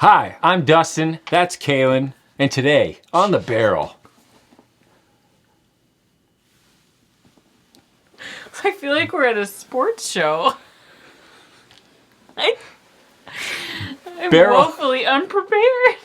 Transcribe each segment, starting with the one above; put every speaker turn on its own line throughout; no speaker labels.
Hi, I'm Dustin, that's Kaylin, and today on the Barrel.
I feel like we're at a sports show. I'm
Barrel.
woefully unprepared.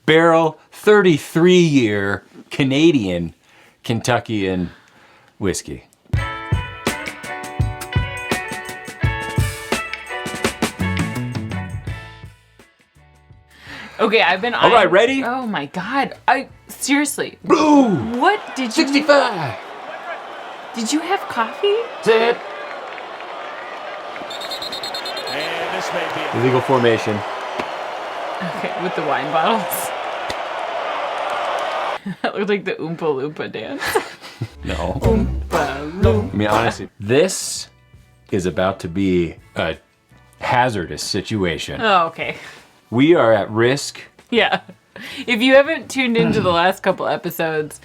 Barrell 33-year Canadian Kentuckian whiskey.
Okay, I've been.
All right, ready?
Oh my god! Seriously.
Boom!
What did you?
65.
Did you have coffee?
That's it.
And this may be
Illegal formation.
Okay, with the wine bottles. That looked like the Oompa Loompa dance.
No.
Oompa Loompa.
I mean, honestly, this is about to be a hazardous situation.
Oh, okay.
We are at risk.
Yeah. If you haven't tuned into the last couple episodes,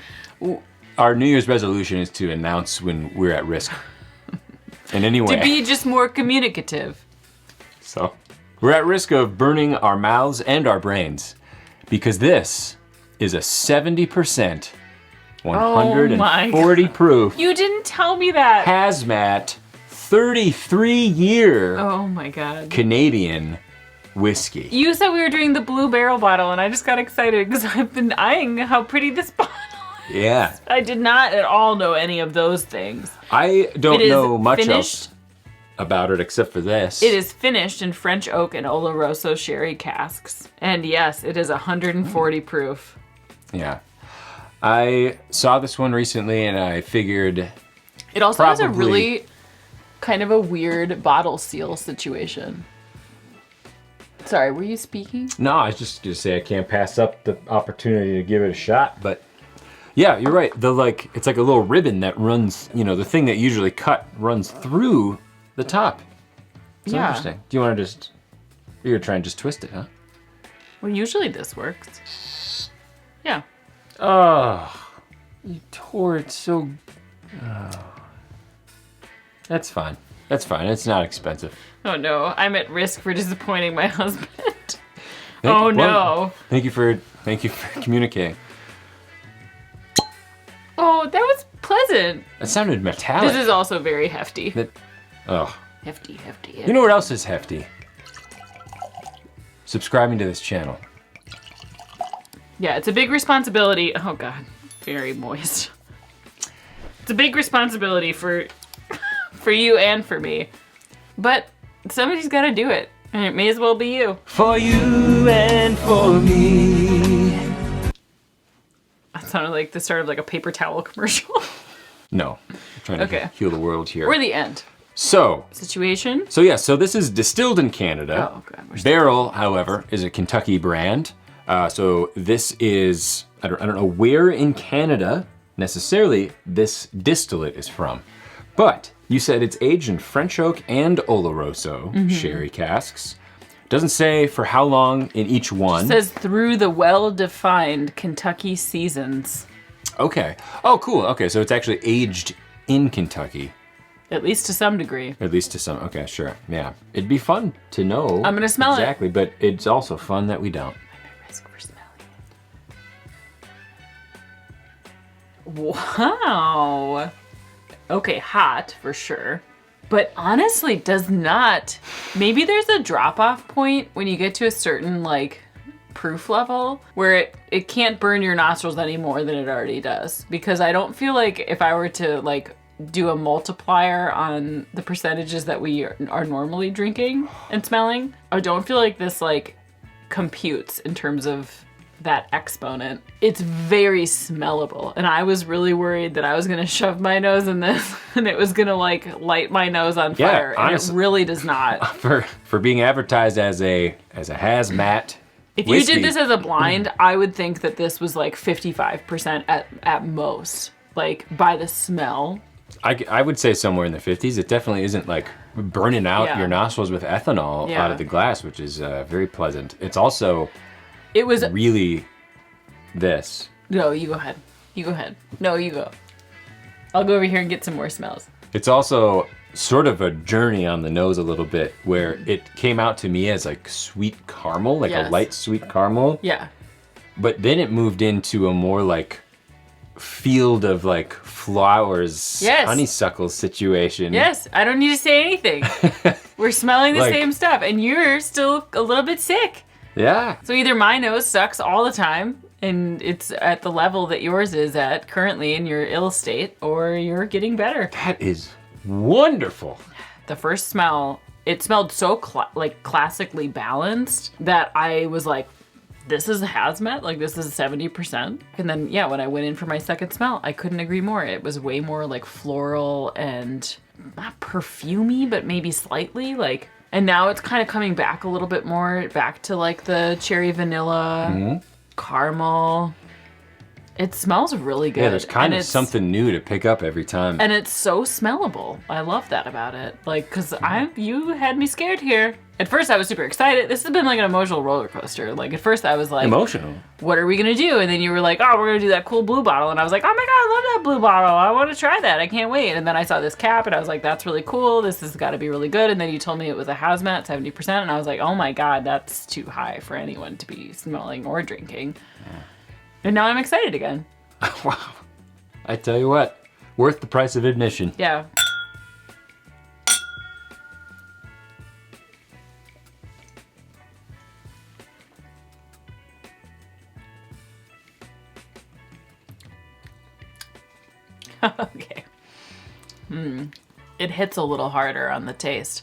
Our New Year's resolution is to announce when we're at risk in any way.
to be just more communicative.
So, we're at risk of burning our mouths and our brains because this is a 70%, 140 proof
You didn't tell me that.
Hazmat 33-year
Oh my god.
Canadian whiskey.
You said we were doing the blue barrel bottle, and I just got excited because I've been eyeing how pretty this bottle is.
Yeah.
I did not at all know any of those things.
I don't
It is
know much
finished.
else about it except for this.
It is finished in French oak and Oloroso sherry casks. And yes, it is 140 proof.
Yeah. I saw this one recently and I figured
It also has a
Probably.
really kind of a weird bottle seal situation. Sorry, were you speaking?
no, I was just gonna say I can't pass up the opportunity to give it a shot, but yeah, you're right. It's like a little ribbon that runs, the thing that usually runs through the top. It's
Yeah.
interesting. Do you want to you're gonna try and just twist it, huh?
Well, usually this works. Yeah.
Oh, you tore it so. Oh. That's fine. That's fine. It's not expensive.
Oh no, I'm at risk for disappointing my husband.
Well,
No.
Thank you for communicating.
Oh, that was pleasant.
That sounded metallic.
This is also very hefty.
Oh.
Hefty.
You know what else is hefty? Subscribing to this channel.
Yeah, it's a big responsibility. Oh god, very moist. It's a big responsibility for you and for me. But somebody's got to do it, and it may as well be you.
For you and for me.
That sounded like the start of like a paper towel commercial.
No, I'm trying to
Okay.
heal the world here.
Or the end.
So
Situation.
so this is distilled in Canada.
Oh, God, we're still-
Barrell, however, is a Kentucky brand. So this is, I don't know where in Canada necessarily this distillate is from. But you said it's aged in French oak and Oloroso sherry casks. Doesn't say for how long in each one.
It says through the well-defined Kentucky seasons.
Okay. Oh, cool. Okay, so it's actually aged in Kentucky.
At least to some degree.
At least to some. Okay, sure. Yeah. It'd be fun to know.
I'm gonna smell it.
exactly, but it's also fun that we don't.
Risk for smelling. Wow. Okay, hot for sure. But honestly, does not. Maybe there's a drop-off point when you get to a certain proof level where it can't burn your nostrils any more than it already does. Because I don't feel like if I were to do a multiplier on the percentages that we are normally drinking and smelling, I don't feel like this computes in terms of that exponent. It's very smellable, and I was really worried that I was gonna shove my nose in this and it was gonna light my nose on
Yeah,
fire, and
honestly.
it really does not.
For being advertised as a hazmat.
If
whiskey.
you did this as a blind, I would think that this was 55% at most, by the smell.
I would say somewhere in the 50s. It definitely isn't burning out
Yeah.
your nostrils with ethanol
Yeah.
out of the glass, which is very pleasant. It's also
It was.
really this.
No, you go ahead. You go ahead. No, you go. I'll go over here and get some more smells.
It's also sort of a journey on the nose a little bit, where it came out to me as like sweet caramel, like a light sweet caramel.
Yeah.
But then it moved into a more like field of like flowers, honeysuckle situation.
Yes, I don't need to say anything. We're smelling the
Like-
same stuff, and you're still a little bit sick.
Yeah.
So either my nose sucks all the time, and it's at the level that yours is at currently in your ill state, or you're getting better.
That is wonderful.
The first smell, it smelled so classically balanced that I was like, this is a hazmat, like this is 70%. And then, yeah, when I went in for my second smell, I couldn't agree more. It was way more like floral and not perfumey, but maybe slightly like, and now it's kind of coming back a little bit more, back to like the cherry vanilla, caramel. It smells really good.
Yeah, there's kind
And
of something new to pick up every time.
and it's so smellable. I love that about it. Like, cause you had me scared here. At first I was super excited. This has been like an emotional roller coaster. Like at first I was like,
Emotional.
what are we gonna do? And then you were like, oh, we're gonna do that cool blue bottle. And I was like, oh my God, I love that blue bottle. I want to try that. I can't wait. And then I saw this cap and I was like, that's really cool. This has got to be really good. And then you told me it was a hazmat, 70%. And I was like, oh my God, that's too high for anyone to be smelling or drinking. And now I'm excited again.
Wow. I tell you what, worth the price of admission.
Yeah. Okay. It hits a little harder on the taste.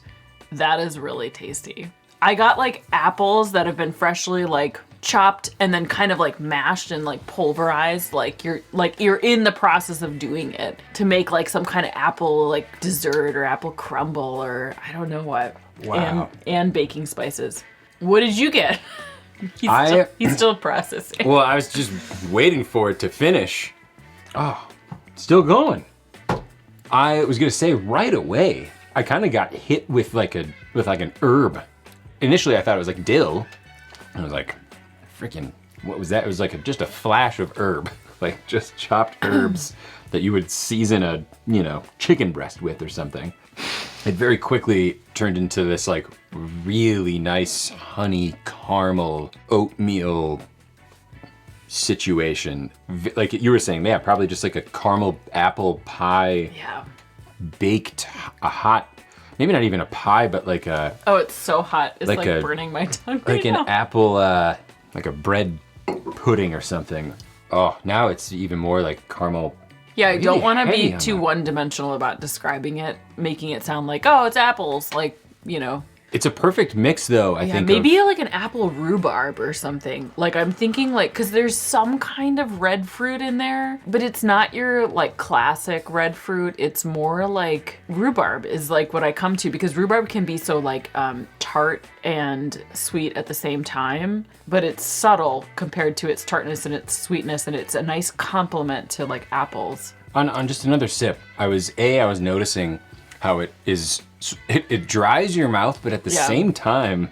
That is really tasty. I got like apples that have been freshly like chopped and then kind of like mashed and like pulverized, like you're in the process of doing it to make like some kind of apple like dessert or apple crumble or I don't know what.
Wow.
And baking spices. What did you get? He's still processing.
Well, I was just waiting for it to finish. Oh, still going. I was gonna say right away, I kind of got hit with like an herb. Initially, I thought it was like dill. I was like, freaking, what was that? It was like just a flash of herb, like just chopped herbs that you would season a, chicken breast with or something. It very quickly turned into this like really nice honey caramel oatmeal situation. Like you were saying, yeah, probably just like a caramel apple pie.
Yeah.
Baked a hot, maybe not even a pie, but like a.
Oh, it's so hot. It's like
a,
burning my tongue
like
right
an
now.
apple, like a bread pudding or something. Oh, now it's even more like caramel.
Yeah, I don't
really
want to
heavy
be
on
too
that.
one-dimensional about describing it, making it sound like, oh, it's apples, like,
It's a perfect mix, though. I think
maybe like an apple rhubarb or something. Like I'm thinking like, cause there's some kind of red fruit in there, but it's not your like classic red fruit. It's more like rhubarb is like what I come to because rhubarb can be so like tart and sweet at the same time, but it's subtle compared to its tartness and its sweetness, and it's a nice complement to like apples.
On just another sip, I was noticing how it dries your mouth, but at the same time,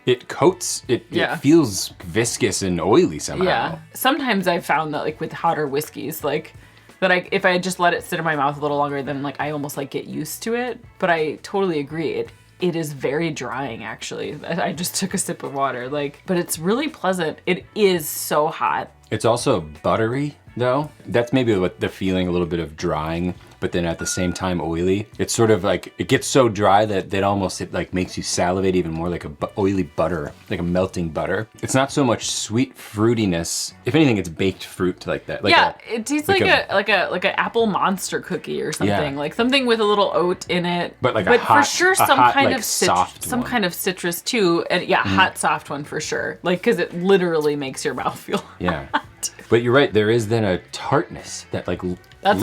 it coats, it feels viscous and oily somehow.
Yeah. Sometimes I've found that like with hotter whiskeys, like that if I just let it sit in my mouth a little longer, then like I almost like get used to it. But I totally agree. It is very drying actually. I just took a sip of water, but it's really pleasant. It is so hot.
It's also buttery though. That's maybe what the feeling, a little bit of drying, but then at the same time oily. It's sort of like, it gets so dry that it like makes you salivate even more, like a oily butter, like a melting butter. It's not so much sweet fruitiness. If anything, it's baked fruit like that. Like
it tastes like a apple monster cookie or something, like something with a little oat in it.
But like
for sure some kind of
soft
some
one.
kind of citrus too, and hot soft one for sure. Like because it literally makes your mouth feel
Yeah. But you're right, there is then a tartness that like
That's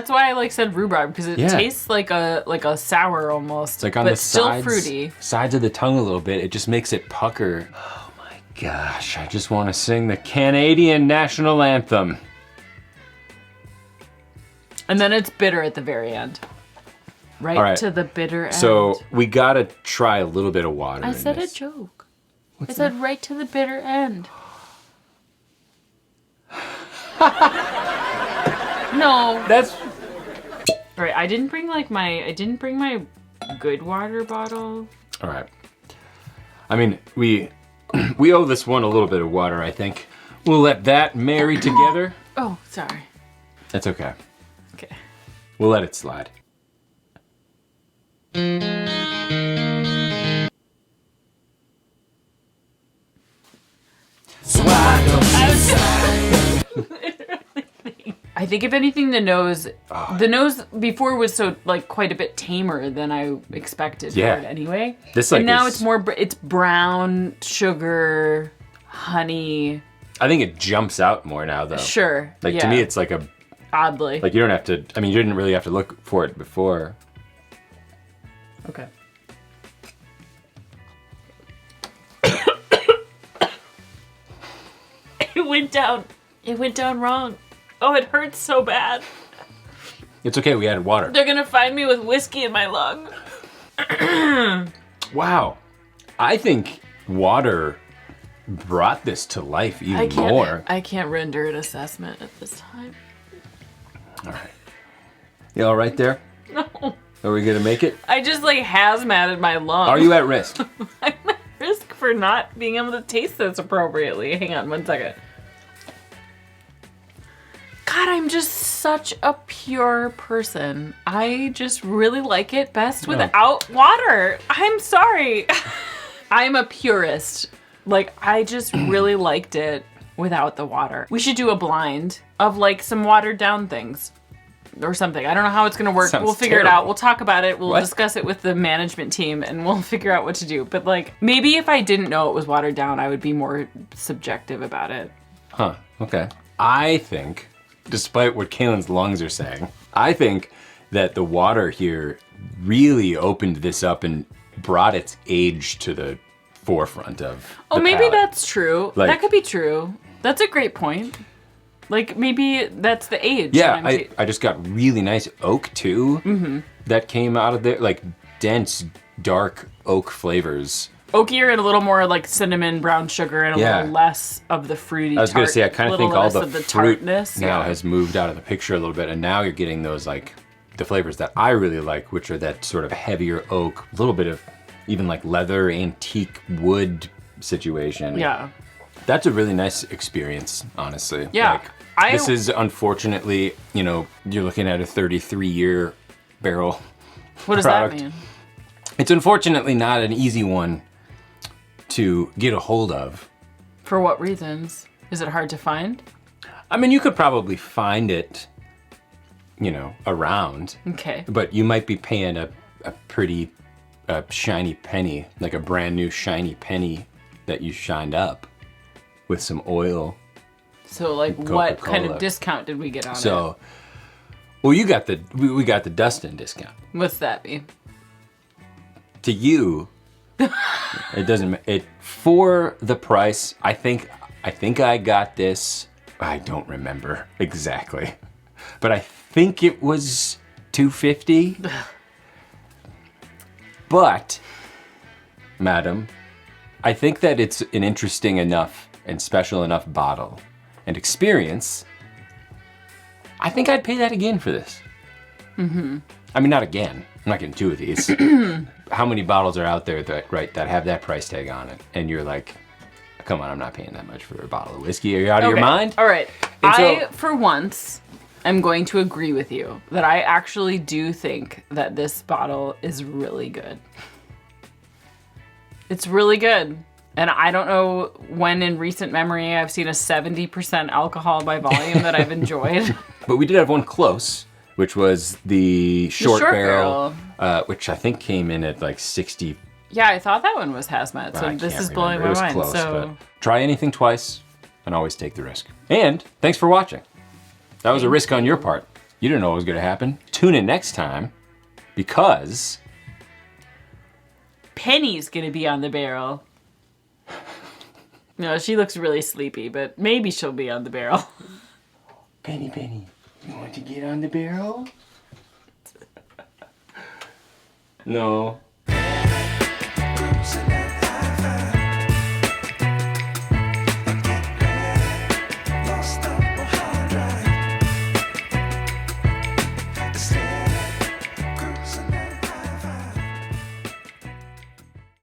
why I like said rhubarb, because it
Yeah.
tastes like a sour almost,
It's like on
but
the
still
sides,
fruity.
sides of the tongue a little bit. It just makes it pucker. Oh my gosh, I just want to sing the Canadian national anthem.
And then it's bitter at the very end. Right,
All right.
to the bitter end.
So we gotta try a little bit of water.
I
in
said
this.
a joke. I said right to the bitter end. No.
That's
All right, I didn't bring my good water bottle.
All right. I mean, we owe this one a little bit of water, I think. We'll let that marry together.
Oh, sorry.
That's okay.
Okay.
We'll let it slide.
I think if anything, the nose before was so like quite a bit tamer than I expected
Yeah.
for it anyway.
This, like,
and now
is-
it's more, it's brown, sugar, honey.
I think it jumps out more now, though.
Sure.
Like,
yeah.
to me, it's like
oddly.
like, you don't have to, I mean, you didn't really have to look for it before.
Okay. It went down wrong. Oh, it hurts so bad.
It's okay, we added water.
They're gonna find me with whiskey in my lung.
Wow. I think water brought this to life even more.
I can't render an assessment at this time.
All right. You all right there?
No.
Are we gonna make it?
I just like hazmated my lung.
Are you at risk?
I'm at risk for not being able to taste this appropriately. Hang on 1 second. God, I'm just such a pure person. I just really like it best without water. I'm sorry. I'm a purist. Like, I just really liked it without the water. We should do a blind of like some watered down things or something. I don't know how it's gonna work.
Sounds
We'll figure it
terrible.
out. We'll talk about it. We'll
What?
discuss it with the management team and we'll figure out what to do. But like, maybe if I didn't know it was watered down, I would be more subjective about it.
Huh, okay. I think, despite what Kaylin's lungs are saying, I think that the water here really opened this up and brought its age to the forefront of
Oh,
the
maybe
palate.
that's true.
Like-
That could be true. That's a great point. Like, maybe that's the age.
Yeah,
that I'm
I just got really nice oak too that came out of there, like dense, dark oak flavors.
oakier and a little more like cinnamon, brown sugar, and a
Yeah.
little less of the fruity.
I was gonna say, I kind of think all the
of the
fruit
tartness
now
yeah.
has moved out of the picture a little bit, and now you're getting those like the flavors that I really like, which are that sort of heavier oak, a little bit of even like leather, antique wood situation.
Yeah.
That's a really nice experience, honestly.
Yeah,
Like, this is unfortunately, you know, you're looking at a 33-year barrel.
What does
product.
that mean?
It's unfortunately not an easy one to get a hold of.
For what reasons? Is it hard to find?
I mean, you could probably find it, you know, around,
Okay.
but you might be paying a pretty shiny penny, like a brand new shiny penny that you shined up with some oil.
So like, what kind
Coca-Cola.
of discount did we get on it?
So, well, you got we got the Dustin discount.
What's that mean?
To you, it doesn't. It for the price. I think I got this. I don't remember exactly, but I think it was $250. But, madam, I think that it's an interesting enough and special enough bottle and experience. I think I'd pay that again for this. Mm-hmm. I mean, not again. I'm not getting 2 of these. How many bottles are out there that have that price tag on it? And you're like, come on, I'm not paying that much for a bottle of whiskey. Are you out of your mind?
All right.
And
I,
so-
for once, am going to agree with you that I actually do think that this bottle is really good. It's really good. And I don't know when in recent memory I've seen a 70% alcohol by volume that I've enjoyed.
But we did have one close, which was the short
short
barrel, which I think came in at like 60.
Yeah, I thought that one was Hazmat, so
I
this
can't
is blowing
remember.
my
It was
mind.
close,
So
but try anything twice and always take the risk. And thanks for watching. That was a risk on your part. You didn't know what was going to happen. Tune in next time because
Penny's gonna be on the barrel. No, she looks really sleepy, but maybe she'll be on the barrel.
Penny, you want to get on the barrel? No.